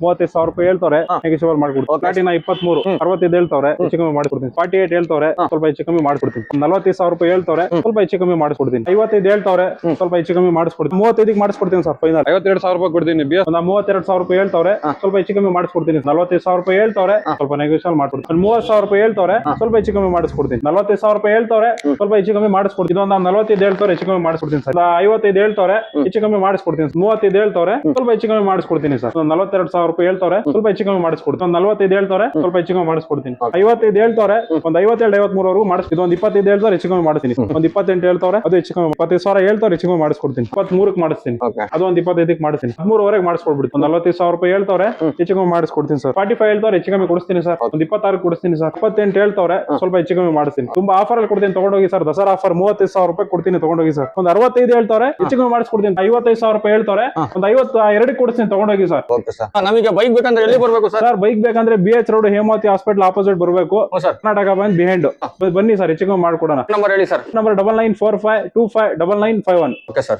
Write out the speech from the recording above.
35,000 ರೂಪಾಯಿ ಹೇಳ್ತಾರೆ, ನೆಗೋಷಿಯಬಲ್ ಮಾಡ್ಕೊಡ್ತೀನಿ. ಪ್ಲಾಟಿನಾ 23 65 ಹೇಳ್ತಾರೆ, ಹೆಚ್ಚು ಕಮ್ಮಿ ಮಾಡ್ಕೊಡ್ತೀನಿ. 48 ಹೇಳ್ತಾರೆ, ಸ್ವಲ್ಪ ಹೆಚ್ಚು ಕಮ್ಮಿ ಮಾಡ್ಕೊಡ್ತೀನಿ. 45,000 ರೂಪಾಯಿ ಹೇಳ್ತಾರೆ, ಸ್ವಲ್ಪ ಹೆಚ್ಚು ಕಮ್ಮಿ ಮಾಡಿಸ್ಕೊಡ್ತೀನಿ. 55 ಹೇಳ್ತಾರೆ, ಸ್ವಲ್ಪ ಹೆಚ್ಚು ಕಮ್ಮಿ ಮಾಡಿಸ್ಕೊಡ್ತೀನಿ. 35ಗೆ ಮಾಡಿಸ್ಕೊಡ್ತೀನಿ ಸರ್. ಫೈನಲ್ 52,000 ರೂಪಾಯಿ ಕೊಡ್ತೀನಿ. ಒಂದು 32,000 ರೂಪಾಯಿ ಹೇಳ್ತಾರೆ, ಸ್ವಲ್ಪ ಹೆಚ್ಚು ಕಮ್ಮಿ ಮಾಡಿಸ್ಕೊಡ್ತೀನಿ. 45,000 ರೂಪಾಯಿ ಹೇಳ್ತಾರೆ, ಸ್ವಲ್ಪ ನೆಗೋಷಿಯಲ್ ಮಾಡ್ಕೊಡ್ತೀನಿ. 30,000 ರೂಪಾಯಿ ಹೇಳ್ತಾರೆ, ಸ್ವಲ್ಪ ಹೆಚ್ಚು ಕಮ್ಮಿ ಮಾಡಿಸ್ಕೊಡ್ತೀನಿ. 45,000 ರೂಪಾಯಿ ಹೇಳ್ತಾರೆ, ಸ್ವಲ್ಪ ಹೆಚ್ಚು ಕಮ್ಮಿ ಮಾಡಿಸ್ಕೊಡ್ತೀನಿ. ಒಂದು 45 ಹೇಳ್ತಾರೆ, ಹೆಚ್ಚು ಕಮ್ಮಿ ಮಾಡಿಸ್ಕೊಡ್ತೀನಿ ಸರ್. 55 ಹೇಳ್ತಾರೆ, ಹೆಚ್ಚು ಕಮ್ಮಿ ಮಾಡಿಸ್ಕೊಡ್ತೀನಿ. 35 ಹೇಳ್ತಾರೆ, ಸ್ವಲ್ಪ ಹೆಚ್ಚು ಕಮ್ಮಿ ಮಾಡಿಸ್ಕೊಡ್ತೀನಿ ಸರ್. 42,000 ರೂಪಾಯಿ ಹೇಳ್ತಾರೆ, ಸ್ವಲ್ಪ ಹೆಚ್ಚು ಕಮ್ಮಿ ಮಾಡಿಸ್ಕೊಡ್ತೀನಿ. 45 ಹೇಳ್ತಾರೆ, ಸ್ವಲ್ಪ ಹೆಚ್ಚು ಕಮ್ಮಿ ಮಾಡಿಸ್ಕೊಡ್ತೀನಿ. 55 ಹೇಳ್ತಾರೆ, ಒಂದು 57 53 ವರೆಗೂ ಮಾಡಿಸ್ತೀನಿ. ಒಂದು 25 ಹೇಳ್ತಾರೆ, ಹೆಚ್ಚು ಕಮ್ಮಿ ಮಾಡಿಸ್ತೀನಿ. ಒಂದು 28 ಹೇಳ್ತಾರೆ, ಅದು ಹೆಚ್ಚು ಕಮ್ಮಿ. 25,000 ಹೇಳ್ತಾರೆ, ಹೆಚ್ಚು ಕಮ್ಮಿ ಮಾಡಿಸ್ಕೊಡ್ತೀನಿ. 23ಕ್ಕೆ ಮಾಡಿಸ್ತೀನಿ. ಅದು ಒಂದು 25ಕ್ಕೆ ಮಾಡಿಸ್ತೀನಿ. 13ವರೆಗೆ ಮಾಡಿಸ್ಕೊಡ್ಬಿಡ್ತೀನಿ. ಒಂದು 45,000 ರೂಪಾಯಿ ಹೇಳ್ತಾರೆ, ಹೆಚ್ಚು ಕಮ್ಮಿ ಮಾಡಿಸ್ಕೊಡ್ತೀನಿ ಸರ್. 45 ಹೇಳ್ತಾರೆ, ಹೆಚ್ಚು ಕಮ್ಮಿ ಕೊಡಿಸ್ತೀನಿ ಸರ್. ಒಂದು 26 ಕೊಡಿಸ್ತೀನಿ ಸರ್. 28 ಹೇಳ್ತಾರೆ, ಸ್ವಲ್ಪ ಹೆಚ್ಚು ಕಮ್ಮಿ ಮಾಡಿಸ್ತೀನಿ. ತುಂಬಾ ಆಫರ್ ಅಲ್ಲಿ ಕೊಡ್ತೀನಿ, ತಗೊಂಡೋಗಿ ಸರ್. ದಸರಾ ಆಫರ್ 35,000 ರೂಪಾಯಿ ಕೊಡ್ತೀನಿ, ತಗೊಂಡೋಗಿ ಸರ್. ಒಂದು 65 ಹೇಳ್ತಾರೆ, ಹೆಚ್ಚು ಕಮ್ಮಿ ಮಾಡಿಸ್ಕೊಡ್ತೀನಿ. 55,000 ರೂಪಾಯಿ ಹೇಳ್ತಾರೆ, ಒಂದು 52 ಕೊಡಿಸ್ತೀನಿ, ತಗೊಂಡೋಗಿ ಸರ್. ನಮಗೆ ಬೈಕ್ ಬೇಕಂದ್ರೆ ಎಲ್ಲಿ ಬರ್ಬೇಕು ಸರ್? ಸರ್ ಬೈಕ್ ಬೇಕಂದ್ರೆ BH road Hemavathi hospital opposite ಬರಬೇಕು. ಕರ್ನಾಟಕ ಬ್ಯಾಂಕ್ ಬಿಹೈಂಡ್ ಬನ್ನಿ ಸರ್, ಹೆಚ್ಚು ಕಮ್ಮಿ ಮಾಡ್ಕೊಡೋಣ. ನಂಬರ್ ಹೇಳಿ ಸರ್. ನಂಬರ್ 9945259951. Okay sir.